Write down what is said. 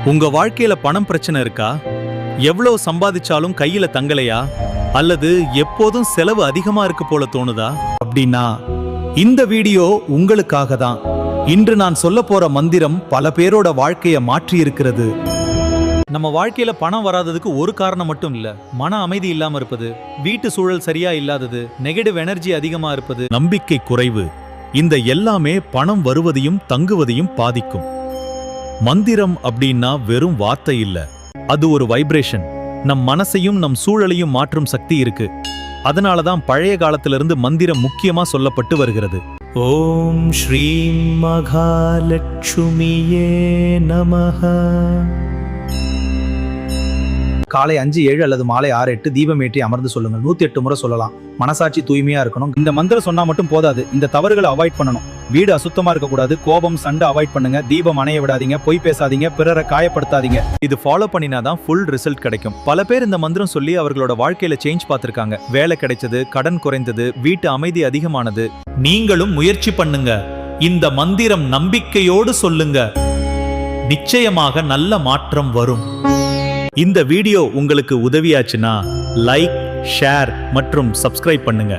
உங்க வாழ்க்கையில பணம் பிரச்சனை இருக்கா? எவ்வளவு சம்பாதிச்சாலும் கையில தங்கலையா? அல்லது எப்போதும் செலவு அதிகமா இருக்கு போல தோணுதா? அப்படின்னா இந்த வீடியோ உங்களுக்காக தான். இன்று நான் சொல்ல போற மந்திரம் பல பேரோட வாழ்க்கைய மாற்றி இருக்கிறது. நம்ம வாழ்க்கையில பணம் வராததுக்கு ஒரு காரணம் மட்டும் இல்ல. மன அமைதி இல்லாம இருப்பது, வீட்டு சூழல் சரியா இல்லாதது, நெகட்டிவ் எனர்ஜி அதிகமா இருப்பது, நம்பிக்கை குறைவு, இந்த எல்லாமே பணம் வருவதையும் தங்குவதையும் பாதிக்கும். மந்திரம் அப்படின்னா வெறும் வார்த்தை இல்ல, அது ஒரு வைப்ரேஷன். நம் மனசையும் நம் சூழலையும் மாற்றும் சக்தி இருக்கு. அதனாலதான் பழைய காலத்திலிருந்து மந்திரம் முக்கியமா சொல்லப்பட்டு வருகிறது. ஓம் ஸ்ரீம் மகாலட்சுமியே நமஹ. காலை 5, 7 அல்லது மாலை 6, 8 தீபம் ஏற்றி அமர்ந்து சொல்லுங்கள். 108 முறை சொல்லலாம். மனசாட்சி தூய்மையா இருக்கணும். இந்த மந்திரம் சொன்னா மட்டும் போதாது, இந்த தவறுகளை அவாய்ட் பண்ணணும். வீடு அசுத்தமா இருக்கக்கூடாது, கோபம் சண்டை அவாய்ட் பண்ணுங்க, தீபம் அணைய விடாதீங்க, பொய் பேசாதீங்க, பிறரை காயப்படுத்தாதீங்க. இது ஃபாலோ பண்ணினாதான் ஃபுல் ரிசல்ட் கிடைக்கும். பல பேர் இந்த மந்திரம் சொல்லி அவர்களோட வாழ்க்கையில சேஞ்ச் பார்த்திருக்காங்க. வேலை கிடைச்சது, கடன் குறைந்தது, வீட்டு அமைதி அதிகமானது. நீங்களும் முயற்சி பண்ணுங்க. இந்த மந்திரம் நம்பிக்கையோடு சொல்லுங்க, நிச்சயமாக நல்ல மாற்றம் வரும். இந்த வீடியோ உங்களுக்கு உதவியாச்சுன்னா லைக், ஷேர் மற்றும் சப்ஸ்கிரைப் பண்ணுங்க.